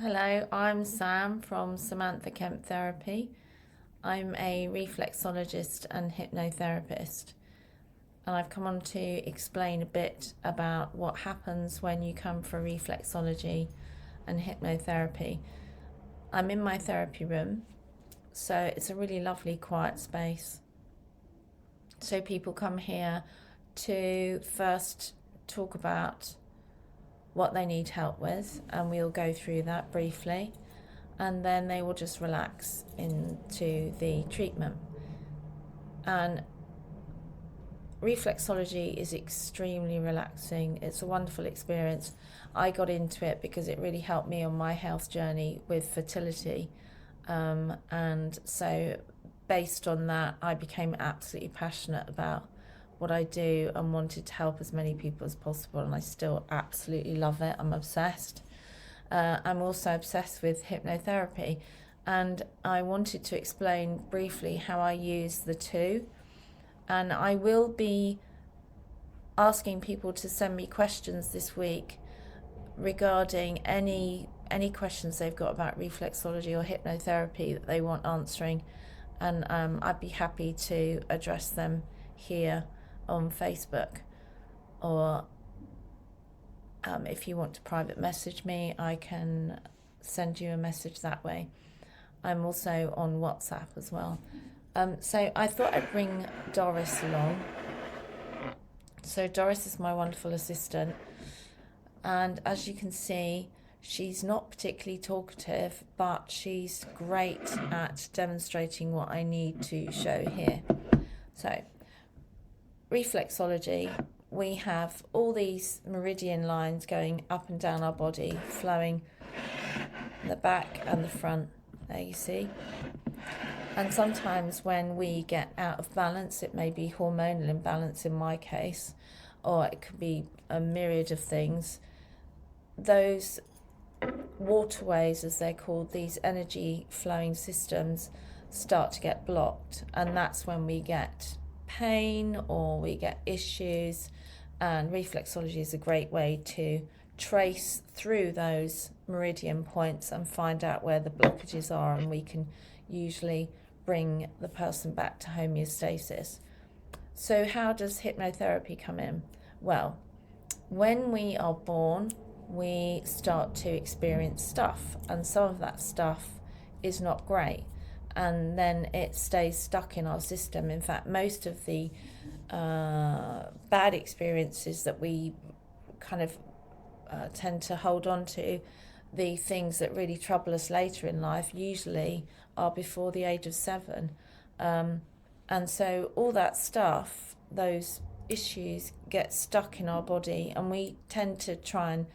Hello, I'm Sam from Samantha Kemp Therapy. I'm a reflexologist and hypnotherapist, and I've come on to explain a bit about what happens when you come for reflexology and hypnotherapy. I'm in my therapy room, so it's a really lovely quiet space. So people come here to first talk about what they need help with, and we'll go through that briefly, and then they will just relax into the treatment. And reflexology is extremely relaxing. It's a wonderful experience. I got into it because it really helped me on my health journey with fertility, and so based on that I became absolutely passionate about what I do and wanted to help as many people as possible, and I still absolutely love it. I'm obsessed. I'm also obsessed with hypnotherapy, and I wanted to explain briefly how I use the two. And I will be asking people to send me questions this week regarding any questions they've got about reflexology or hypnotherapy that they want answering, and I'd be happy to address them here on Facebook, or if you want to private message me, I can send you a message that way. I'm also on WhatsApp as well. So I thought I'd bring Doris along. So Doris is my wonderful assistant, and as you can see, she's not particularly talkative, but she's great at demonstrating what I need to show here. So reflexology, we have all these meridian lines going up and down our body, flowing the back and the front. There you see. And sometimes when we get out of balance, it may be hormonal imbalance in my case, or it could be a myriad of things, those waterways, as they're called, these energy flowing systems, start to get blocked, and that's when we get pain or we get issues. And reflexology is a great way to trace through those meridian points and find out where the blockages are, and we can usually bring the person back to homeostasis. So how does hypnotherapy come in? Well, when we are born, we start to experience stuff, and some of that stuff is not great, and then it stays stuck in our system. In fact, most of the bad experiences that we kind of tend to hold on to, the things that really trouble us later in life, usually are before the age of 7. And so all that stuff, those issues, get stuck in our body, and we tend to try and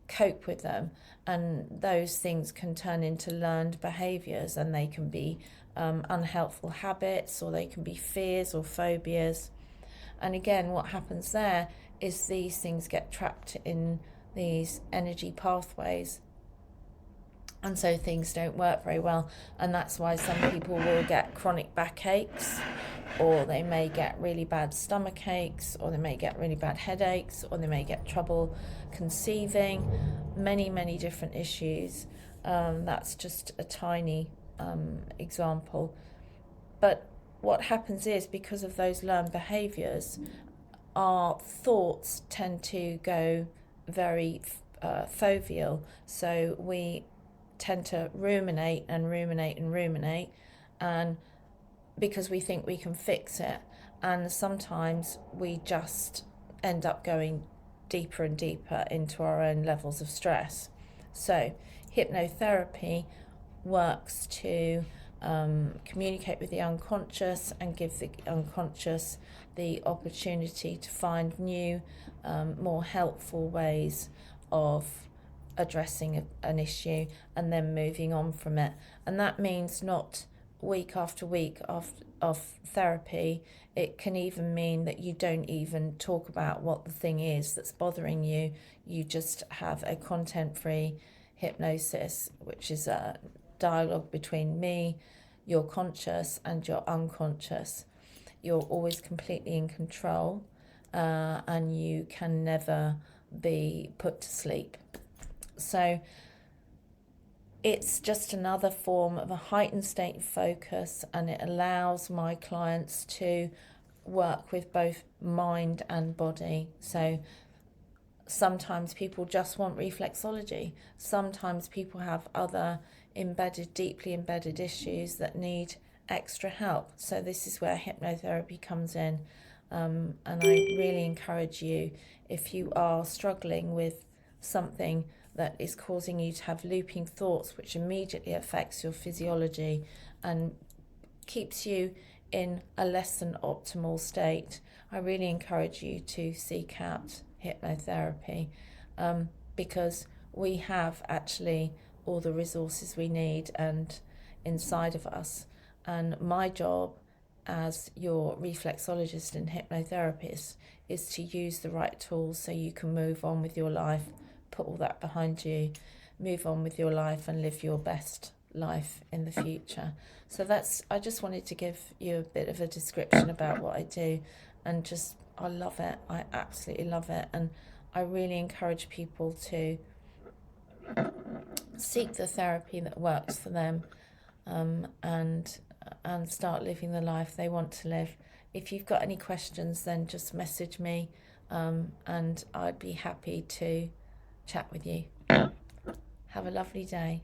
cope with them, and those things can turn into learned behaviours, and they can be unhelpful habits, or they can be fears or phobias. And again, what happens there is these things get trapped in these energy pathways, and so things don't work very well. And that's why some people will get chronic backaches, or they may get really bad stomach aches, or they may get really bad headaches, or they may get trouble conceiving, many different issues. That's just a tiny example. But what happens is, because of those learned behaviours, our thoughts tend to go very foveal. So we tend to ruminate, and because we think we can fix it, and sometimes we just end up going deeper and deeper into our own levels of stress. So hypnotherapy works to communicate with the unconscious and give the unconscious the opportunity to find new, more helpful ways of addressing an issue and then moving on from it. And that means not week after week of therapy. It can even mean that you don't even talk about what the thing is that's bothering you. You just have a content-free hypnosis, which is a dialogue between me, your conscious, and your unconscious. You're always completely in control, and you can never be put to sleep. So it's just another form of a heightened state of focus, and it allows my clients to work with both mind and body. So sometimes people just want reflexology. Sometimes people have other deeply embedded issues that need extra help. So this is where hypnotherapy comes in. And I really encourage you, if you are struggling with something that is causing you to have looping thoughts, which immediately affects your physiology and keeps you in a less than optimal state, I really encourage you to seek out hypnotherapy, because we have actually all the resources we need and inside of us. And my job as your reflexologist and hypnotherapist is to use the right tools so you can move on with your life, put all that behind you, move on with your life and live your best life in the future. So I just wanted to give you a bit of a description about what I do, and just, I love it. I absolutely love it. And I really encourage people to seek the therapy that works for them, and start living the life they want to live. If you've got any questions, then just message me, and I'd be happy to chat with you. Have a lovely day.